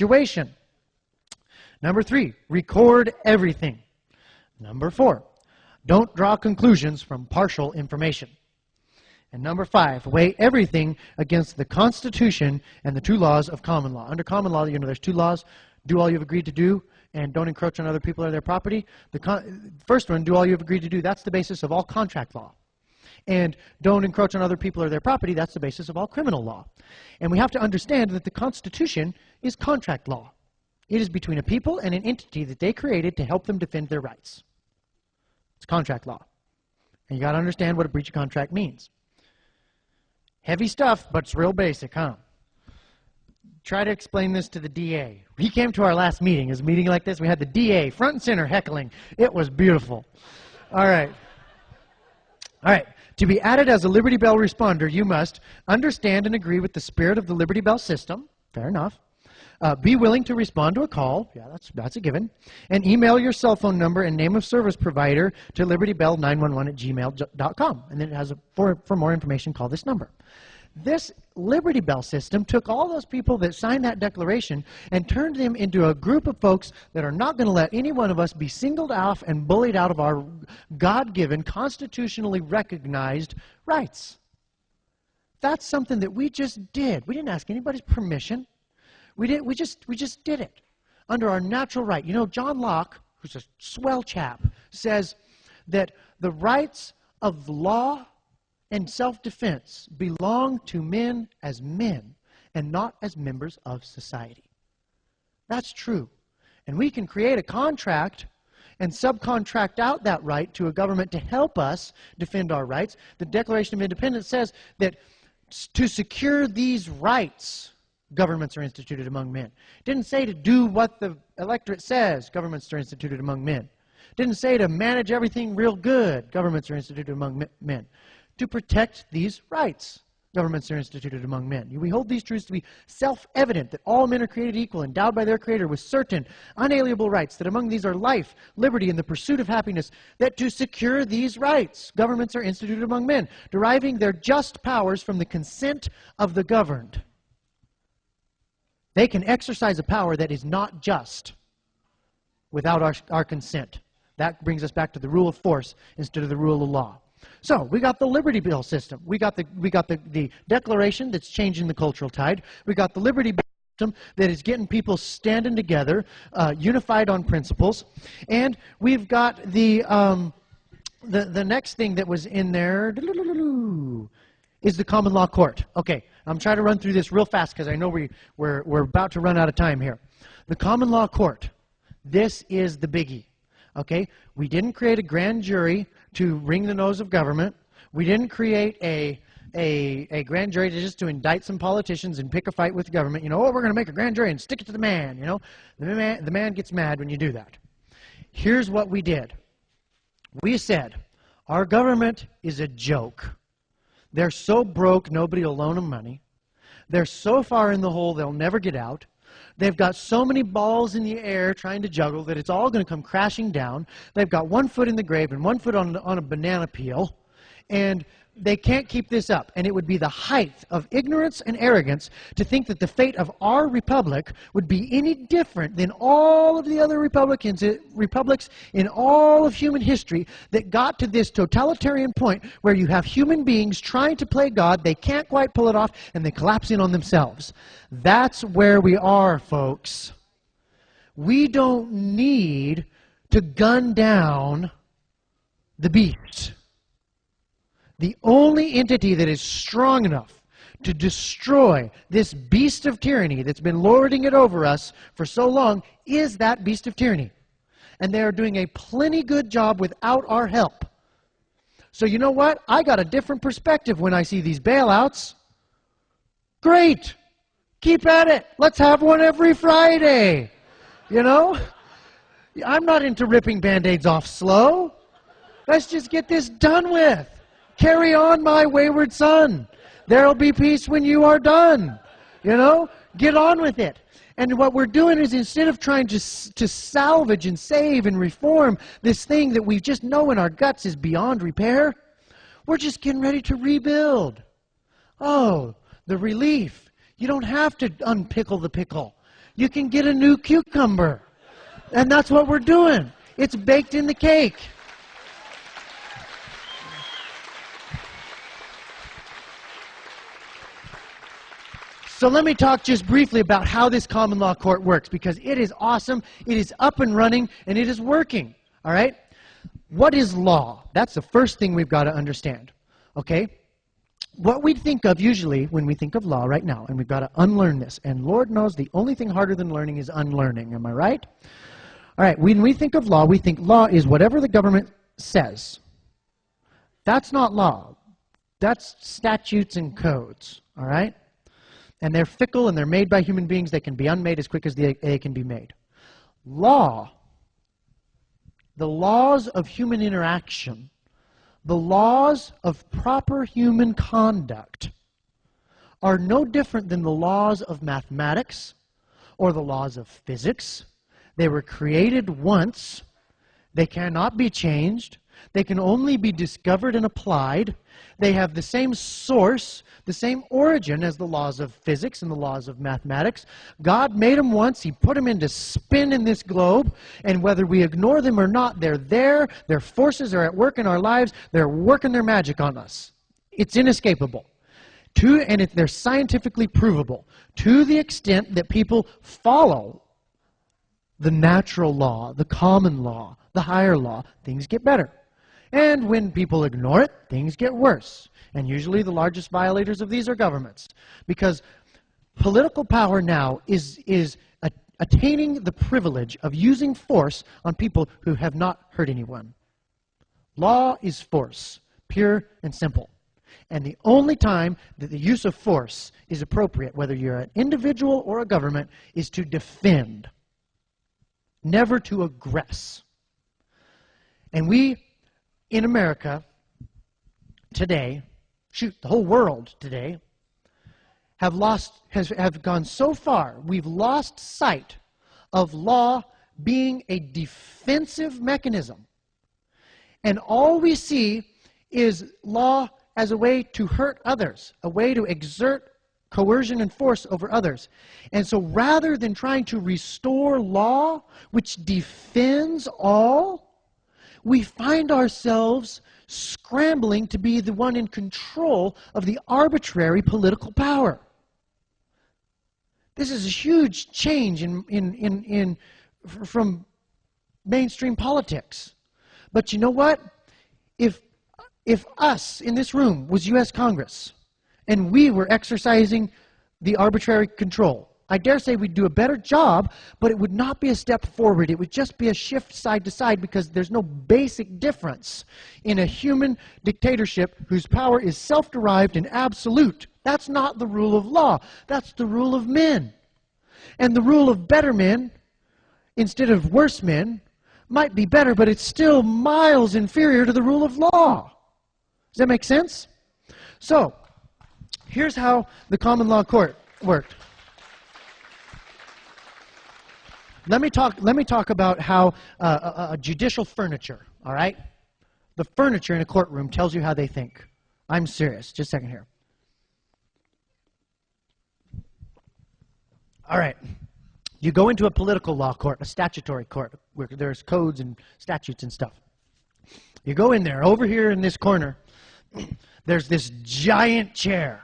situation. Number 3, record everything. Number 4, don't draw conclusions from partial information. And number 5, weigh everything against the Constitution and the 2 laws of common law. Under common law, there's 2 laws. Do all you've agreed to do, and don't encroach on other people or their property. The first one, do all you've agreed to do, that's the basis of all contract law. And don't encroach on other people or their property, that's the basis of all criminal law. And we have to understand that the Constitution is contract law. It is between a people and an entity that they created to help them defend their rights. It's contract law. And you got to understand what a breach of contract means. Heavy stuff, but it's real basic, huh? Try to explain this to the DA. He came to our last meeting. It was a meeting like this. We had the DA front and center heckling. It was beautiful. All right. All right. To be added as a Liberty Bell responder, you must understand and agree with the spirit of the Liberty Bell system. Fair enough. Be willing to respond to a call. Yeah, that's a given. And email your cell phone number and name of service provider to libertybell911@gmail.com. And then it has for more information, call this number. This Liberty Bell system took all those people that signed that declaration and turned them into a group of folks that are not going to let any one of us be singled off and bullied out of our God-given, constitutionally recognized rights. That's something that we just did. We didn't ask anybody's permission. We just did it under our natural right. You know, John Locke, who's a swell chap, says that the rights of law and self-defense belong to men as men and not as members of society. That's true. And we can create a contract and subcontract out that right to a government to help us defend our rights. The Declaration of Independence says that to secure these rights, governments are instituted among men. It didn't say to do what the electorate says, governments are instituted among men. It didn't say to manage everything real good, governments are instituted among men. To protect these rights, governments are instituted among men. We hold these truths to be self-evident, that all men are created equal, endowed by their Creator with certain unalienable rights, that among these are life, liberty, and the pursuit of happiness, that to secure these rights, governments are instituted among men, deriving their just powers from the consent of the governed. They can exercise a power that is not just without our consent. That brings us back to the rule of force instead of the rule of law. So we got the Liberty Bell system. We got the Declaration that's changing the cultural tide. We got the Liberty Bell system that is getting people standing together, unified on principles. And we've got the next thing that was in there is the common law court. Okay, I'm trying to run through this real fast because I know we're about to run out of time here. The common law court. This is the biggie. Okay, we didn't create a grand jury to wring the nose of government. We didn't create a grand jury to indict some politicians and pick a fight with the government. You know, oh, we're going to make a grand jury and stick it to the man. You know, the man gets mad when you do that. Here's what we did. We said, our government is a joke. They're so broke, nobody will loan them money. They're so far in the hole, they'll never get out. They've got so many balls in the air trying to juggle that it's all going to come crashing down. They've got 1 foot in the grave and 1 foot on a banana peel. And they can't keep this up. And it would be the height of ignorance and arrogance to think that the fate of our republic would be any different than all of the other republics in all of human history that got to this totalitarian point where you have human beings trying to play God, they can't quite pull it off, and they collapse in on themselves. That's where we are, folks. We don't need to gun down the beast. The only entity that is strong enough to destroy this beast of tyranny that's been lording it over us for so long is that beast of tyranny. And they are doing a plenty good job without our help. So you know what? I got a different perspective when I see these bailouts. Great! Keep at it. Let's have one every Friday. You know? I'm not into ripping Band-Aids off slow. Let's just get this done with. Carry on, my wayward son. There'll be peace when you are done. You know? Get on with it. And what we're doing is instead of trying to salvage and save and reform this thing that we just know in our guts is beyond repair, we're just getting ready to rebuild. Oh, the relief. You don't have to unpickle the pickle. you can get a new cucumber. And that's what we're doing. It's baked in the cake. So let me talk just briefly about how this common law court works, because it is awesome, it is up and running, and it is working. All right? What is law? That's the first thing we've got to understand. Okay? What we think of usually when we think of law right now, and we've got to unlearn this, and Lord knows the only thing harder than learning is unlearning. Am I right? All right, when we think of law, we think law is whatever the government says. That's not law. That's statutes and codes. All right? And they're fickle and they're made by human beings. They can be unmade as quick as they can be made. Law, the laws of human interaction, the laws of proper human conduct are no different than the laws of mathematics or the laws of physics. They were created once. They cannot be changed. They can only be discovered and applied. They have the same source, the same origin as the laws of physics and the laws of mathematics. God made them once. He put them into spin in this globe. And whether we ignore them or not, they're there. Their forces are at work in our lives. They're working their magic on us. It's inescapable. They're scientifically provable. To the extent that people follow the natural law, the common law, the higher law, things get better. And when people ignore it, things get worse. And usually the largest violators of these are governments. Because political power now is attaining the privilege of using force on people who have not hurt anyone. Law is force, pure and simple. And the only time that the use of force is appropriate, whether you're an individual or a government, is to defend, never to aggress. And we, in America today, shoot, the whole world today, have gone so far, we've lost sight of law being a defensive mechanism. And all we see is law as a way to hurt others, a way to exert coercion and force over others. And so rather than trying to restore law, which defends all, we find ourselves scrambling to be the one in control of the arbitrary political power. This is a huge change from mainstream politics. But you know what? If us in this room was U.S. Congress and we were exercising the arbitrary control, I dare say we'd do a better job, but it would not be a step forward. It would just be a shift side to side, because there's no basic difference in a human dictatorship whose power is self-derived and absolute. That's not the rule of law. That's the rule of men. And the rule of better men, instead of worse men, might be better, but it's still miles inferior to the rule of law. Does that make sense? So, here's how the common law court worked. Let me talk about how judicial furniture, all right? The furniture in a courtroom tells you how they think. I'm serious. Just a second here. All right. You go into a political law court, a statutory court, where there's codes and statutes and stuff. You go in there. Over here in this corner, there's this giant chair.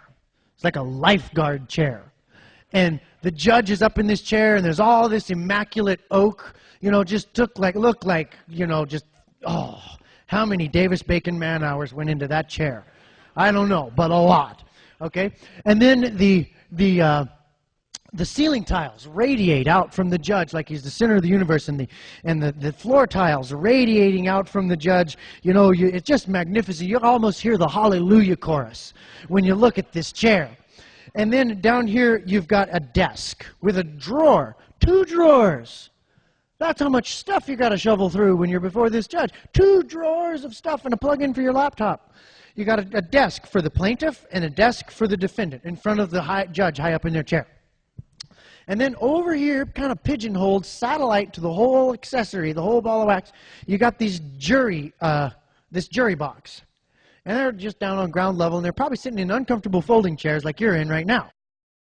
It's like a lifeguard chair. And the judge is up in this chair, and there's all this immaculate oak, just looked like, how many Davis Bacon man hours went into that chair? I don't know, but a lot, okay? And then the ceiling tiles radiate out from the judge like he's the center of the universe, and the floor tiles radiating out from the judge. It's just magnificent. You almost hear the hallelujah chorus when you look at this chair. And then down here, you've got a desk with a drawer, 2 drawers. That's how much stuff you got to shovel through when you're before this judge. 2 drawers of stuff and a plug-in for your laptop. You got a desk for the plaintiff and a desk for the defendant in front of the judge high up in their chair. And then over here, kind of pigeonholed, satellite to the whole accessory, the whole ball of wax, you got this jury box. And they're just down on ground level, and they're probably sitting in uncomfortable folding chairs like you're in right now.